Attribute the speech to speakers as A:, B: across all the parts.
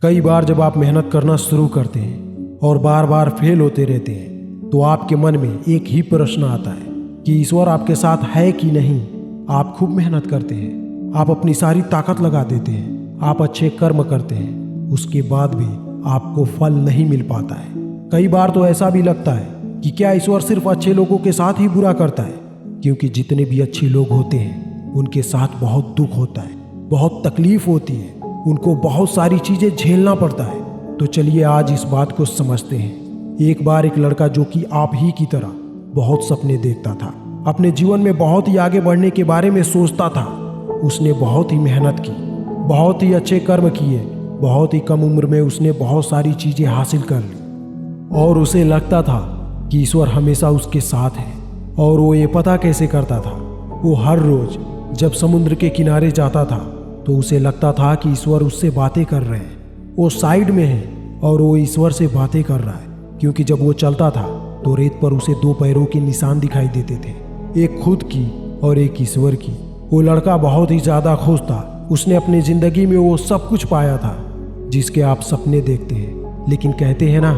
A: कई बार जब आप मेहनत करना शुरू करते हैं और बार बार फेल होते रहते हैं तो आपके मन में एक ही प्रश्न आता है कि ईश्वर आपके साथ है कि नहीं। आप खूब मेहनत करते हैं, आप अपनी सारी ताकत लगा देते हैं, आप अच्छे कर्म करते हैं, उसके बाद भी आपको फल नहीं मिल पाता है। कई बार तो ऐसा भी लगता है कि क्या ईश्वर सिर्फ अच्छे लोगों के साथ ही बुरा करता है, क्योंकि जितने भी अच्छे लोग होते हैं उनके साथ बहुत दुख होता है, बहुत तकलीफ होती है, उनको बहुत सारी चीजें झेलना पड़ता है। तो चलिए आज इस बात को समझते हैं। एक बार एक लड़का जो कि आप ही की तरह बहुत सपने देखता था, अपने जीवन में बहुत ही आगे बढ़ने के बारे में सोचता था। उसने बहुत ही मेहनत की, बहुत ही अच्छे कर्म किए, बहुत ही कम उम्र में उसने बहुत सारी चीजें हासिल कर ली और उसे लगता था कि ईश्वर हमेशा उसके साथ है। और वो ये पता कैसे करता था? वो हर रोज जब समुद्र के किनारे जाता था तो उसे लगता था कि ईश्वर उससे बातें कर रहे हैं, वो साइड में है और वो ईश्वर से बातें कर रहा है। क्योंकि जब वो चलता था तो रेत पर उसे दो पैरों के निशान दिखाई देते थे, एक खुद की और एक ईश्वर की। वो लड़का बहुत ही ज्यादा खुश था। उसने अपनी जिंदगी में वो सब कुछ पाया था जिसके आप सपने देखते हैं। लेकिन कहते हैं ना,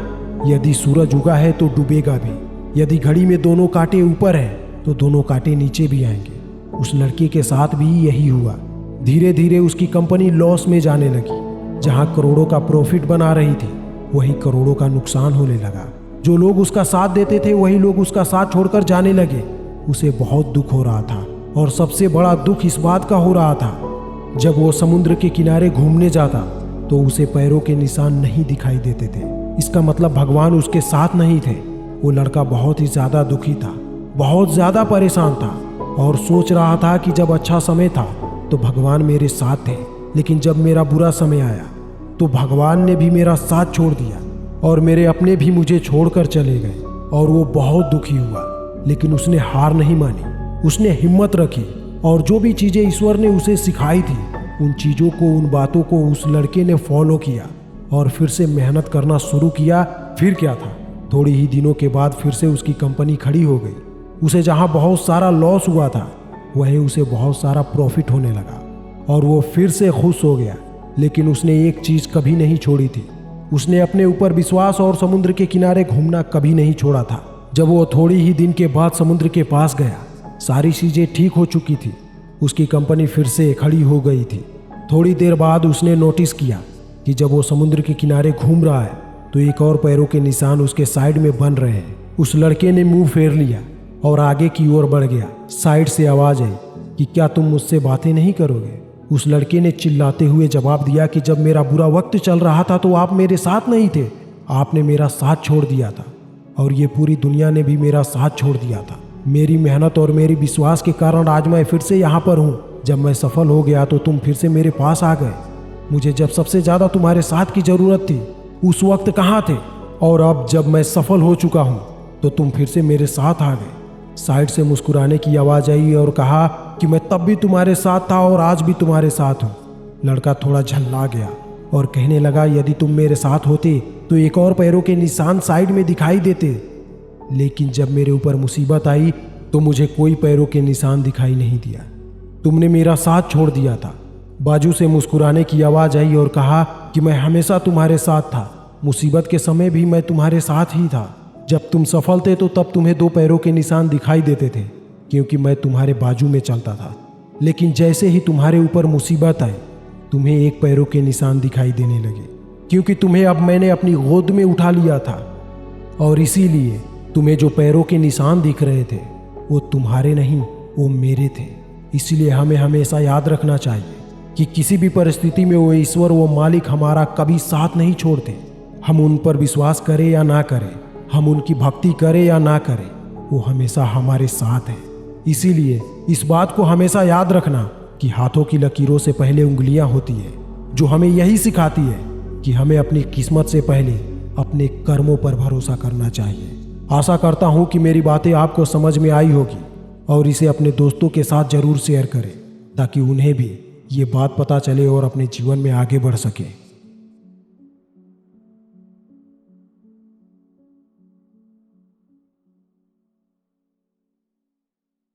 A: यदि सूरज उगा है तो डूबेगा भी, यदि घड़ी में दोनों कांटे ऊपर हैं तो दोनों कांटे नीचे भी आएंगे। उस लड़के के साथ भी यही हुआ। धीरे धीरे उसकी कंपनी लॉस में जाने लगी। जहां करोड़ों का प्रॉफिट बना रही थी वहीं करोड़ों का नुकसान होने लगा। जो लोग उसका साथ देते थे वही लोग उसका साथ छोड़कर जाने लगे। उसे बहुत दुख हो रहा था और सबसे बड़ा दुख इस बात का हो रहा था, जब वो समुद्र के किनारे घूमने जाता तो उसे पैरों के निशान नहीं दिखाई देते थे। इसका मतलब भगवान उसके साथ नहीं थे। वो लड़का बहुत ही ज्यादा दुखी था, बहुत ज्यादा परेशान था और सोच रहा था कि जब अच्छा समय था तो भगवान मेरे साथ थे, लेकिन जब मेरा बुरा समय आया तो भगवान ने भी मेरा साथ छोड़ दिया और मेरे अपने भी मुझे छोड़कर चले गए। और वो बहुत दुखी हुआ, लेकिन उसने हार नहीं मानी। उसने हिम्मत रखी और जो भी चीजें ईश्वर ने उसे सिखाई थी उन चीजों को, उन बातों को उस लड़के ने फॉलो किया और फिर से मेहनत करना शुरू किया। फिर क्या था, थोड़ी ही दिनों के बाद फिर से उसकी कंपनी खड़ी हो गई। उसे जहां बहुत सारा लॉस हुआ था वहीं उसे बहुत सारा प्रॉफिट होने लगा और वो फिर से खुश हो गया। लेकिन उसने एक चीज कभी नहीं छोड़ी थी, उसने अपने ऊपर विश्वास और समुद्र के किनारे घूमना कभी नहीं छोड़ा था। जब वो थोड़ी ही दिन के बाद समुद्र के पास गया, सारी चीजें ठीक हो चुकी थी, उसकी कंपनी फिर से खड़ी हो गई थी। थोड़ी देर बाद उसने नोटिस किया कि जब वो समुद्र के किनारे घूम रहा है तो एक और पैरों के निशान उसके साइड में बन रहे हैं। उस लड़के ने मुंह फेर लिया और आगे की ओर बढ़ गया। साइड से आवाज आई कि क्या तुम मुझसे बातें नहीं करोगे? उस लड़के ने चिल्लाते हुए जवाब दिया कि जब मेरा बुरा वक्त चल रहा था तो आप मेरे साथ नहीं थे, आपने मेरा साथ छोड़ दिया था और ये पूरी दुनिया ने भी मेरा साथ छोड़ दिया था। मेरी मेहनत और मेरी विश्वास के कारण आज मैं फिर से यहाँ पर हूँ। जब मैं सफल हो गया तो तुम फिर से मेरे पास आ गए। मुझे जब सबसे ज्यादा तुम्हारे साथ की जरूरत थी उस वक्त कहाँ थे? और अब जब मैं सफल हो चुका हूँ तो तुम फिर से मेरे साथ आ गए। साइड से मुस्कुराने की आवाज आई और कहा कि मैं तब भी तुम्हारे साथ था और आज भी तुम्हारे साथ हूँ। लड़का थोड़ा झल्ला गया और कहने लगा, यदि तुम मेरे साथ होते तो एक और पैरों के निशान साइड में दिखाई देते, लेकिन जब मेरे ऊपर मुसीबत आई तो मुझे कोई पैरों के निशान दिखाई नहीं दिया। तुमने मेरा साथ छोड़ दिया था। बाजू से मुस्कुराने की आवाज आई और कहा कि मैं हमेशा तुम्हारे साथ था, मुसीबत के समय भी मैं तुम्हारे साथ ही था। जब तुम सफल थे तो तब तुम्हें दो पैरों के निशान दिखाई देते थे क्योंकि मैं तुम्हारे बाजू में चलता था, लेकिन जैसे ही तुम्हारे ऊपर मुसीबत आई तुम्हें एक पैरों के निशान दिखाई देने लगे क्योंकि तुम्हें अब मैंने अपनी गोद में उठा लिया था और इसीलिए तुम्हें जो पैरों के निशान दिख रहे थे वो तुम्हारे नहीं, वो मेरे थे। इसलिए हमें हमेशा याद रखना चाहिए कि किसी भी परिस्थिति में वो ईश्वर, वो मालिक हमारा कभी साथ नहीं छोड़ते। हम उन पर विश्वास करें या ना करें, हम उनकी भक्ति करें या ना करें, वो हमेशा हमारे साथ है। इसीलिए इस बात को हमेशा याद रखना कि हाथों की लकीरों से पहले उंगलियां होती है, जो हमें यही सिखाती है कि हमें अपनी किस्मत से पहले अपने कर्मों पर भरोसा करना चाहिए। आशा करता हूं कि मेरी बातें आपको समझ में आई होगी और इसे अपने दोस्तों के साथ जरूर शेयर करें ताकि उन्हें भी ये बात पता चले और अपने जीवन में आगे बढ़ सके।